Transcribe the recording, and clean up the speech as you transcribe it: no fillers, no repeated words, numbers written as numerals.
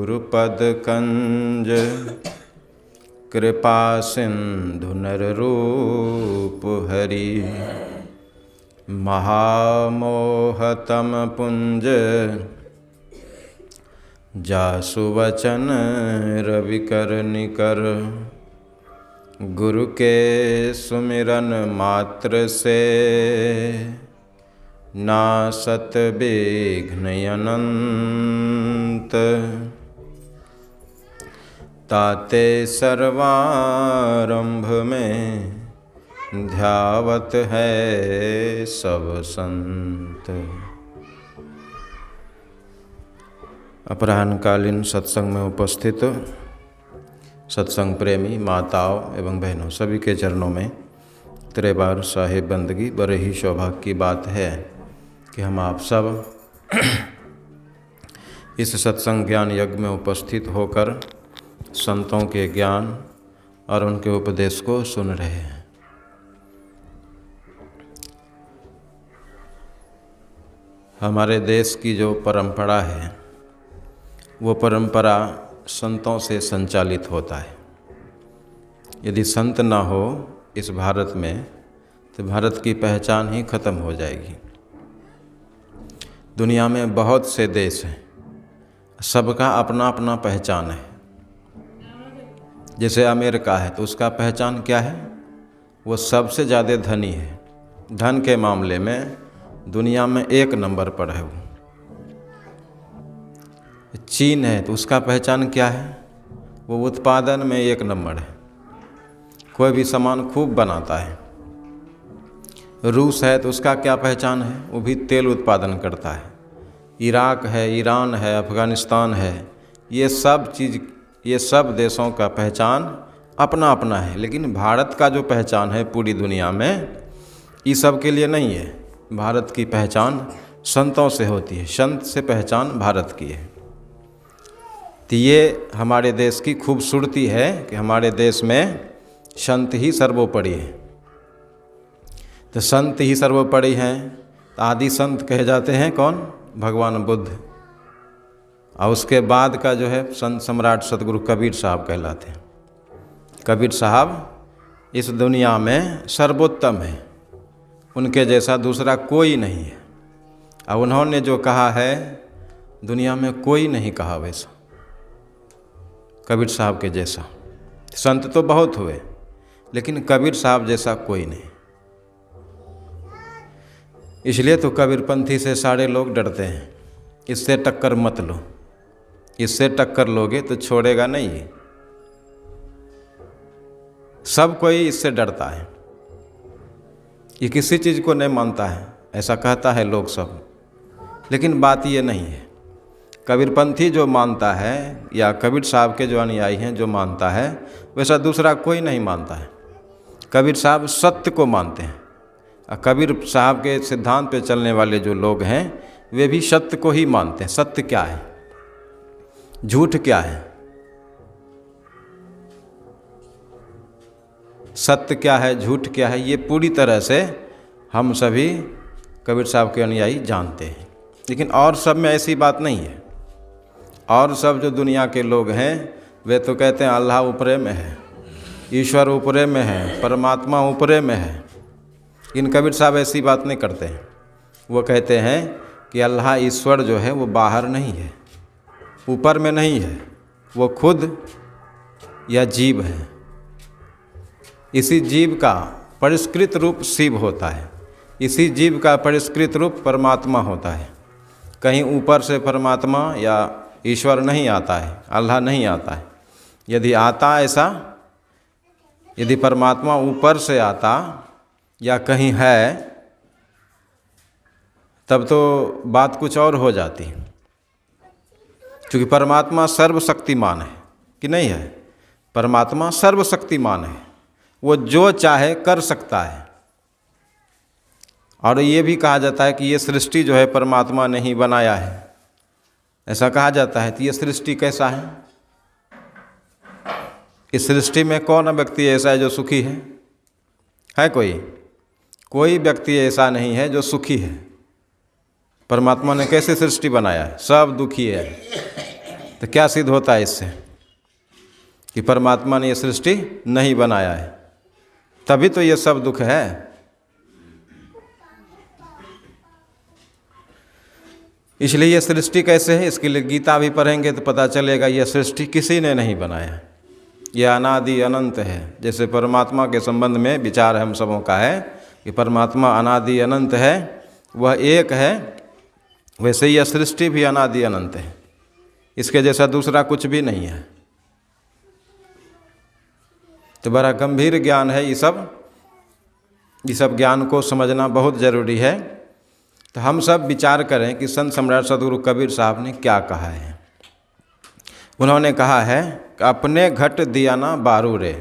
गुरुपद कंज कृपा सिंधु नररूप हरि। महामोहतम पुंज जासु वचन रविकर निकर। गुरु के सुमिरन मात्र से नासत विघ्न अनंत। ताते सर्वारंभ में ध्यावत है सब संत। अपराह्नकालीन सत्संग में उपस्थित सत्संग प्रेमी माताओं एवं बहनों सभी के चरणों में त्रेबार साहिब बंदगी। बड़े ही सौभाग्य की बात है कि हम आप सब इस सत्संग ज्ञान यज्ञ में उपस्थित होकर संतों के ज्ञान और उनके उपदेश को सुन रहे हैं। हमारे देश की जो परंपरा है वो परंपरा संतों से संचालित होता है। यदि संत ना हो इस भारत में तो भारत की पहचान ही खत्म हो जाएगी। दुनिया में बहुत से देश हैं, सबका अपना अपना पहचान है। जैसे अमेरिका है तो उसका पहचान क्या है? वो सबसे ज़्यादा धनी है। धन के मामले में दुनिया में 1 नंबर पर है। वो चीन है तो उसका पहचान क्या है? वो उत्पादन में 1 नंबर है, कोई भी सामान खूब बनाता है। रूस है तो उसका क्या पहचान है? वो भी तेल उत्पादन करता है। इराक है, ईरान है, अफ़गानिस्तान है, ये सब देशों का पहचान अपना अपना है। लेकिन भारत का जो पहचान है पूरी दुनिया में ये सब के लिए नहीं है। भारत की पहचान संतों से होती है, संत से पहचान भारत की है। तो ये हमारे देश की खूबसूरती है कि हमारे देश में संत ही सर्वोपरि है। तो संत ही सर्वोपरि हैं तो आदि संत कहे जाते हैं कौन? भगवान बुद्ध। और उसके बाद का जो है संत सम्राट सतगुरु कबीर साहब कहलाते हैं। कबीर साहब इस दुनिया में सर्वोत्तम है, उनके जैसा दूसरा कोई नहीं है। और उन्होंने जो कहा है दुनिया में कोई नहीं कहा वैसा कबीर साहब के जैसा। संत तो बहुत हुए लेकिन कबीर साहब जैसा कोई नहीं। इसलिए तो कबीरपंथी से सारे लोग डरते हैं, इससे टक्कर मत लो, इससे टक्कर लोगे तो छोड़ेगा नहीं। सब कोई इससे डरता है, ये किसी चीज़ को नहीं मानता है, ऐसा कहता है लोग सब। लेकिन बात ये नहीं है। कबीरपंथी जो मानता है या कबीर साहब के जो अनुयायी हैं जो मानता है वैसा दूसरा कोई नहीं मानता है। कबीर साहब सत्य को मानते हैं। और कबीर साहब के सिद्धांत पे चलने वाले जो लोग हैं वे भी सत्य को ही मानते हैं। सत्य क्या है, झूठ क्या है, सत्य क्या है, झूठ क्या है, ये पूरी तरह से हम सभी कबीर साहब के अनुयायी जानते हैं। लेकिन और सब में ऐसी बात नहीं है। और सब जो दुनिया के लोग हैं वे तो कहते हैं अल्लाह ऊपरे में है, ईश्वर ऊपरे में है, परमात्मा ऊपरे में है। इन कबीर साहब ऐसी बात नहीं करते हैं। वो कहते हैं कि अल्लाह ईश्वर जो है वो बाहर नहीं है, ऊपर में नहीं है, वो खुद या जीव है। इसी जीव का परिष्कृत रूप शिव होता है, इसी जीव का परिष्कृत रूप परमात्मा होता है। कहीं ऊपर से परमात्मा या ईश्वर नहीं आता है, अल्लाह नहीं आता है। यदि आता ऐसा, यदि परमात्मा ऊपर से आता या कहीं है तब तो बात कुछ और हो जाती। क्योंकि परमात्मा सर्वशक्तिमान है कि नहीं है? परमात्मा सर्वशक्तिमान है, वो जो चाहे कर सकता है। और ये भी कहा जाता है कि ये सृष्टि जो है परमात्मा ने ही बनाया है, ऐसा कहा जाता है। तो ये सृष्टि कैसा है? इस सृष्टि में कौन व्यक्ति ऐसा है जो सुखी है? कोई व्यक्ति ऐसा नहीं है जो सुखी है। परमात्मा ने कैसे सृष्टि बनाया है? सब दुखी है। तो क्या सिद्ध होता है इससे कि परमात्मा ने ये सृष्टि नहीं बनाया है, तभी तो ये सब दुख है। इसलिए ये सृष्टि कैसे है, इसके लिए गीता भी पढ़ेंगे तो पता चलेगा ये सृष्टि किसी ने नहीं बनाया, यह अनादि अनंत है। जैसे परमात्मा के संबंध में विचार हम सबों का है कि परमात्मा अनादि अनंत है, वह एक है, वैसे ही यह सृष्टि भी अनादि अनंत है, इसके जैसा दूसरा कुछ भी नहीं है। तो बड़ा गंभीर ज्ञान है ये सब ज्ञान को समझना बहुत ज़रूरी है। तो हम सब विचार करें कि संत सम्राट सद्गुरु कबीर साहब ने क्या कहा है। उन्होंने कहा है कि अपने घट दिया ना बारू रे,